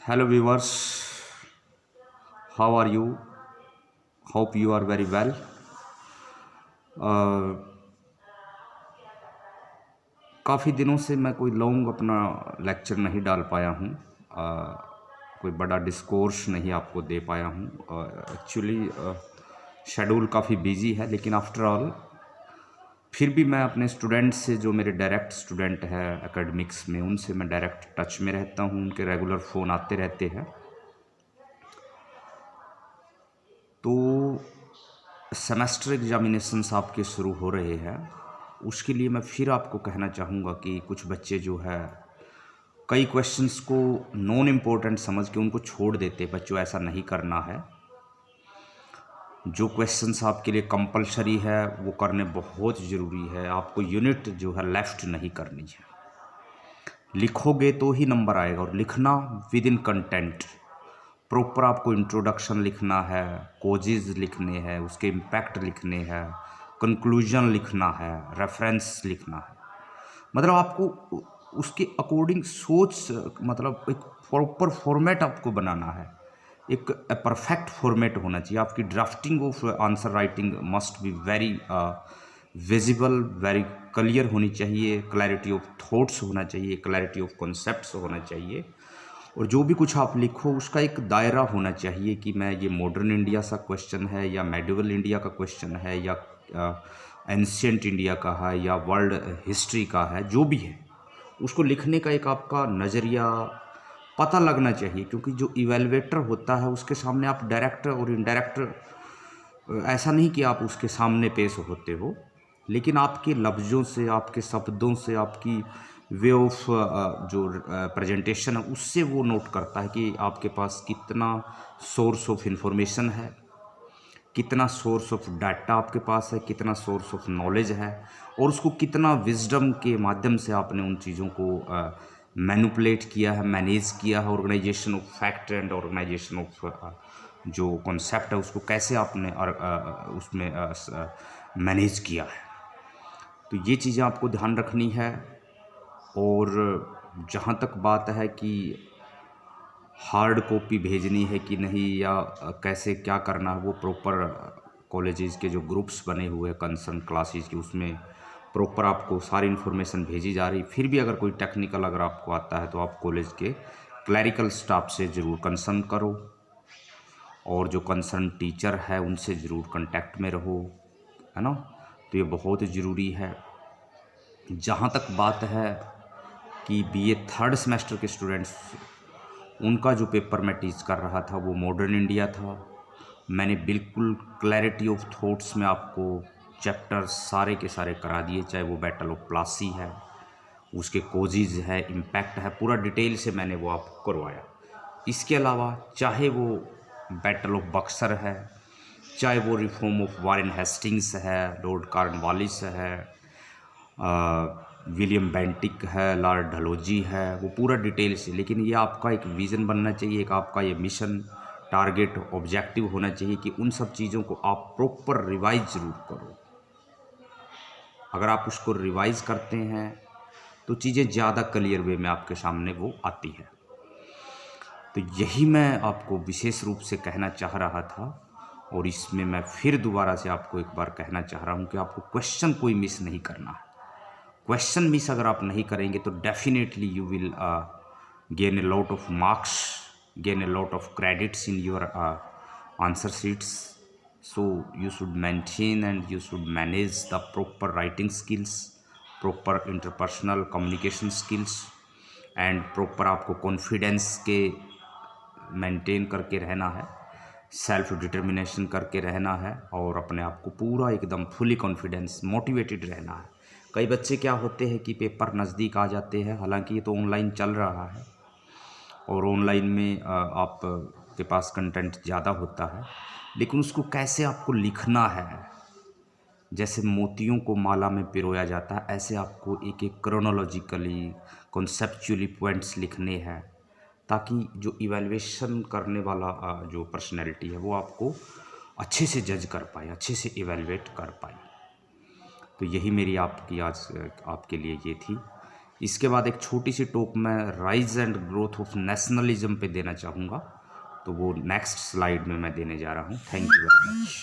Hello viewers, how are you? Hope you are very well. काफ़ी दिनों से मैं कोई लॉन्ग अपना लेक्चर नहीं डाल पाया हूँ। कोई बड़ा डिस्कोर्स नहीं आपको दे पाया हूँ। एक्चुअली शेड्यूल काफ़ी बिजी है, लेकिन आफ्टर ऑल फिर भी मैं अपने स्टूडेंट्स से, जो मेरे डायरेक्ट स्टूडेंट हैं एकेडमिक्स में, उनसे मैं डायरेक्ट टच में रहता हूँ। उनके रेगुलर फ़ोन आते रहते हैं। तो सेमेस्टर एग्जामिनेशंस आपके शुरू हो रहे हैं। उसके लिए मैं फिर आपको कहना चाहूँगा कि कुछ बच्चे जो है कई क्वेश्चंस को नॉन इम्पोर्टेंट समझ के उनको छोड़ देते। बच्चों, ऐसा नहीं करना है। जो क्वेश्चंस आपके लिए कंपलसरी है वो करने बहुत ज़रूरी है। आपको यूनिट जो है लेफ़्ट नहीं करनी है। लिखोगे तो ही नंबर आएगा, और लिखना विद इन कंटेंट। प्रॉपर आपको इंट्रोडक्शन लिखना है, कोजेज लिखने हैं, उसके इम्पैक्ट लिखने हैं, कंक्लूजन लिखना है, रेफरेंस लिखना है। मतलब आपको उसके अकॉर्डिंग सोच, मतलब एक प्रॉपर फॉर्मेट आपको बनाना है। एक परफेक्ट फॉर्मेट होना चाहिए। आपकी drafting of answer writing must be very visible, very clear होनी चाहिए। क्लैरिटी ऑफ थॉट्स होना चाहिए, क्लैरिटी ऑफ कॉन्सेप्ट्स होना चाहिए। और जो भी कुछ आप लिखो उसका एक दायरा होना चाहिए कि मैं ये मॉडर्न इंडिया सा क्वेश्चन है, या मेडिवल इंडिया का क्वेश्चन है, या एंशियंट इंडिया का है, या वर्ल्ड हिस्ट्री का है। जो भी है उसको लिखने का एक आपका नज़रिया पता लगना चाहिए। क्योंकि जो इवेलुएटर होता है उसके सामने आप डायरेक्ट और इनडायरेक्ट, ऐसा नहीं कि आप उसके सामने पेश होते हो, लेकिन आपके लफ्ज़ों से, आपके शब्दों से, आपकी वे ऑफ जो प्रेजेंटेशन है, उससे वो नोट करता है कि आपके पास कितना सोर्स ऑफ इंफॉर्मेशन है, कितना सोर्स ऑफ डाटा आपके पास है, कितना सोर्स ऑफ नॉलेज है, और उसको कितना विजडम के माध्यम से आपने उन चीज़ों को मैनिपुलेट किया है, मैनेज किया है। Organisation of fact and organisation of जो कॉन्सेप्ट है उसको कैसे आपने उसमें मैनेज किया है। तो ये चीज़ें आपको ध्यान रखनी है। और जहाँ तक बात है कि हार्ड कॉपी भेजनी है कि नहीं, या कैसे क्या करना है, वो प्रॉपर कॉलेजेस के जो ग्रुप्स बने हुए हैं कंसर्न क्लासेस की, उसमें प्रॉपर आपको सारी इन्फॉर्मेशन भेजी जा रही। फिर भी अगर कोई टेक्निकल अगर आपको आता है तो आप कॉलेज के क्लैरिकल स्टाफ से ज़रूर कंसर्न करो, और जो कंसर्न टीचर है उनसे ज़रूर कांटेक्ट में रहो, है ना। तो ये बहुत ज़रूरी है। जहाँ तक बात है कि बीए थर्ड सेमेस्टर के स्टूडेंट्स, उनका जो पेपर मैं टीच कर रहा था वो मॉडर्न इंडिया था। मैंने बिल्कुल क्लैरिटी ऑफ थॉट्स में आपको चैप्टर सारे के सारे करा दिए, चाहे वो बैटल ऑफ प्लासी है, उसके कोजेज है, इम्पैक्ट है, पूरा डिटेल से मैंने वो आपको करवाया। इसके अलावा चाहे वो बैटल ऑफ बक्सर है, चाहे वो रिफॉर्म ऑफ वारेन हेस्टिंग्स है, लॉर्ड कॉर्नवालिस है, विलियम बेंटिक है, लॉर्ड डलहौजी है, वो पूरा डिटेल से। लेकिन ये आपका एक विज़न बनना चाहिए, एक आपका ये मिशन, टारगेट, ऑब्जेक्टिव होना चाहिए कि उन सब चीज़ों को आप प्रॉपर रिवाइज ज़रूर करो। अगर आप उसको रिवाइज करते हैं तो चीज़ें ज़्यादा क्लियर वे में आपके सामने वो आती है। तो यही मैं आपको विशेष रूप से कहना चाह रहा था, और इसमें मैं फिर दोबारा से आपको एक बार कहना चाह रहा हूँ कि आपको क्वेश्चन कोई मिस नहीं करना है। क्वेश्चन मिस अगर आप नहीं करेंगे तो definitely you will gain a lot of marks, gain a lot of credits in your answer sheets. So you should maintain and you should manage the proper writing skills, proper interpersonal communication skills, and proper आपको confidence के maintain करके रहना है, self determination करके रहना है, और अपने आप को पूरा एकदम फुली कॉन्फिडेंस मोटिवेटेड रहना है। कई बच्चे क्या होते हैं कि पेपर नज़दीक आ जाते हैं, हालांकि ये तो ऑनलाइन चल रहा है, और ऑनलाइन में आप के पास कंटेंट ज़्यादा होता है, लेकिन उसको कैसे आपको लिखना है, जैसे मोतियों को माला में पिरोया जाता है, ऐसे आपको एक एक क्रोनोलॉजिकली, कॉन्सेप्चुअली पॉइंट्स लिखने हैं, ताकि जो इवैल्यूएशन करने वाला जो पर्सनैलिटी है वो आपको अच्छे से जज कर पाए, अच्छे से इवैल्यूएट कर पाए। तो यही मेरी आपकी आज आपके लिए ये थी इसके बाद एक छोटी सी टॉक मैं rise and growth of nationalism पे देना चाहूँगा, तो वो नेक्स्ट स्लाइड में मैं देने जा रहा हूँ। Thank you very much.